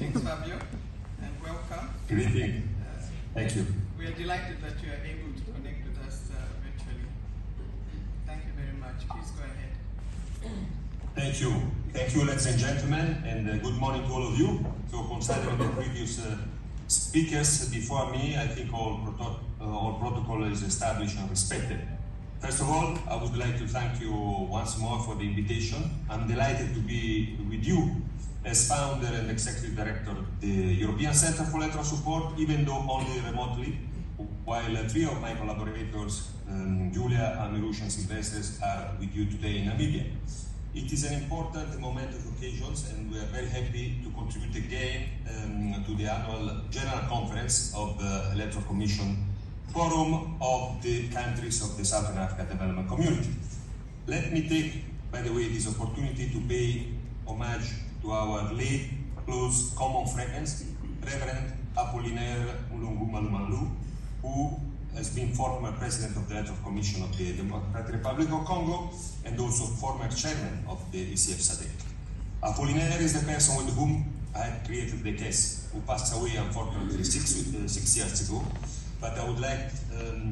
Greetings, Fabio, and welcome. Greetings. Thank you. We are delighted that you are able to connect with us virtually. Thank you very much. Please go ahead. Thank you. Thank you, ladies and gentlemen, and good morning to all of you. So, considering the previous speakers before me, I think all protocol is established and respected. First of all, I would like to thank you once more for the invitation. I'm delighted to be with you as founder and executive director of the European Center for Electoral Support, even though only remotely, while three of my collaborators, Julia, Amirush, and Silvestres, are with you today in Namibia. It is an important momentous occasion, and we are very happy to contribute again to the annual General Conference of the Electoral Commission Forum of the countries of the Southern Africa Development Community. Let me take, by the way, this opportunity to pay homage to our late, close, common friends, Reverend Apollinaire Mulungu Malumalu, who has been former president of the Electoral Commission of the Democratic Republic of Congo and also former chairman of the ECES SADC. Apollinaire is the person with whom I created the case, who passed away unfortunately six years ago. But I would like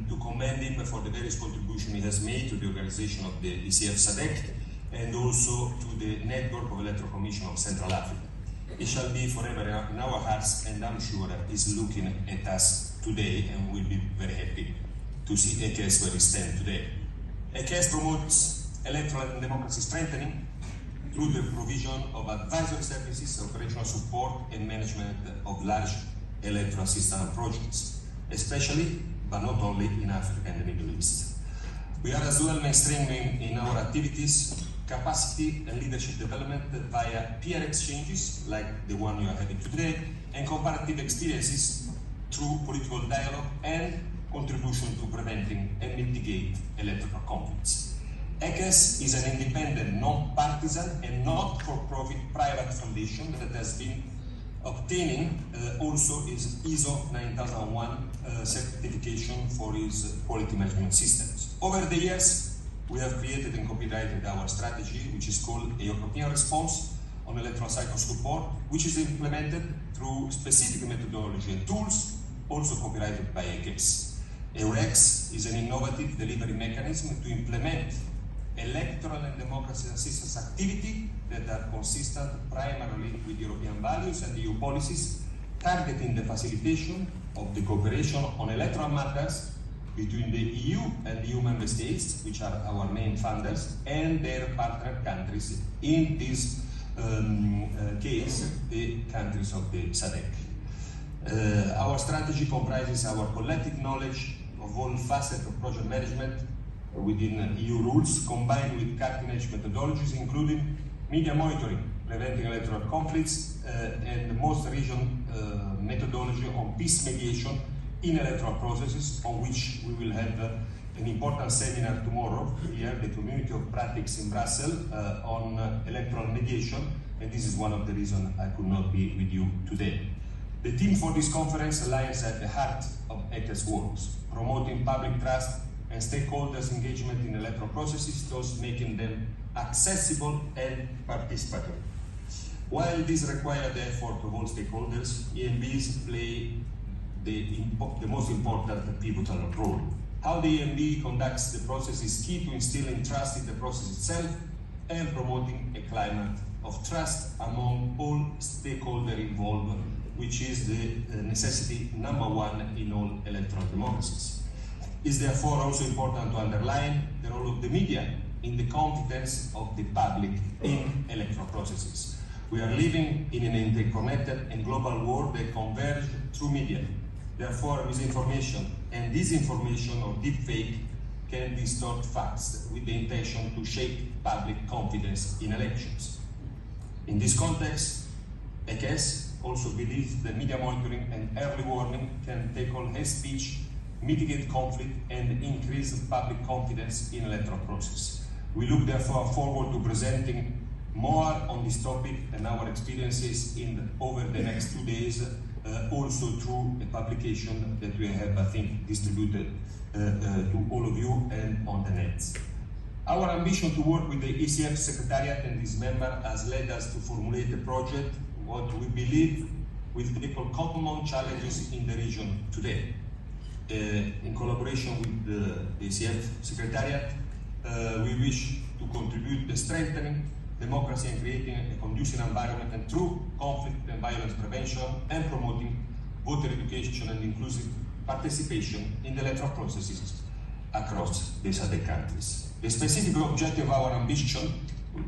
to commend him for the various contributions he has made to the organization of the ECES SADC and also to the network of Electoral Commission of Central Africa. He shall be forever in our hearts, and I'm sure he's looking at us today and will be very happy to see ECES where we stand today. ECES promotes electoral and democracy strengthening through the provision of advisory services, operational support, and management of large electoral system projects, especially, but not only, in Africa and the Middle East. We are as well mainstreaming in our activities capacity and leadership development via peer exchanges, like the one you are having today, and comparative experiences through political dialogue and contribution to preventing and mitigate electoral conflicts. ECES is an independent, non-partisan, and not-for-profit private foundation that has been obtaining also its ISO 9001 certification for its quality management systems. Over the years, we have created and copyrighted our strategy, which is called a European Response on Electoral Cycle Support, which is implemented through specific methodology and tools, also copyrighted by ECES. EUREX is an innovative delivery mechanism to implement electoral and democracy assistance activity that are consistent primarily with European values and EU policies, targeting the facilitation of the cooperation on electoral matters between the EU and EU member states, which are our main funders, and their partner countries, in this case, the countries of the SADC. Our strategy comprises our collective knowledge of all facets of project management within EU rules, combined with cutting-edge methodologies, including media monitoring, preventing electoral conflicts, and the most recent methodology on peace mediation in electoral processes, on which we will have an important seminar tomorrow here, the Community of Practice in Brussels, on electoral mediation, and this is one of the reasons I could not be with you today. The theme for this conference lies at the heart of ECES works, promoting public trust and stakeholders' engagement in electoral processes, thus making them accessible and participatory. While this requires the effort of all stakeholders, EMBs play the most important pivotal role. How the EMB conducts the process is key to instilling trust in the process itself and promoting a climate of trust among all stakeholders involved, which is the necessity number one in all electoral democracies. It's therefore also important to underline the role of the media in the confidence of the public in electoral processes. We are living in an interconnected and global world that converges through media. Therefore, misinformation and disinformation or deepfake can distort facts with the intention to shape public confidence in elections. In this context, ECES also believes that media monitoring and early warning can tackle hate speech, mitigate conflict, and increase public confidence in electoral process. We look therefore forward to presenting more on this topic and our experiences over the next 2 days, also through a publication that we have, I think, distributed to all of you and on the net. Our ambition to work with the ECF Secretariat and its member has led us to formulate a project, what we believe with people common challenges in the region today. In collaboration with the ECF Secretariat, we wish to contribute to strengthening democracy and creating a conducive environment and through conflict and violence prevention and promoting voter education and inclusive participation in the electoral processes across the SADC countries. The specific objective of our ambition,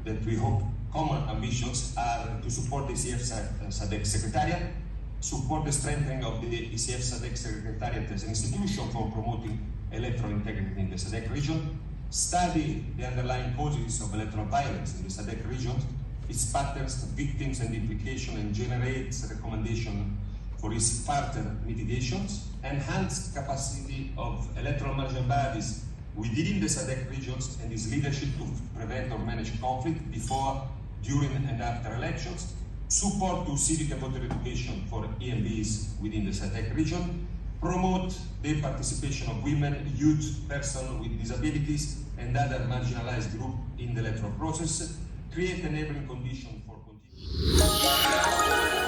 that we hope common ambitions, are to support the ECF SADC Secretariat, support the strengthening of the ECF SADC Secretariat as an institution for promoting electoral integrity in the SADC region, study the underlying causes of electoral violence in the SADC region, its patterns, victims and implications, and generates recommendations for its further mitigations, enhance capacity of electoral management bodies within the SADC regions and its leadership to prevent or manage conflict before, during and after elections, support to civic and voter education for EMBs within the SADC region, promote the participation of women, youth, persons with disabilities, and other marginalized groups in the electoral process, create enabling conditions for continued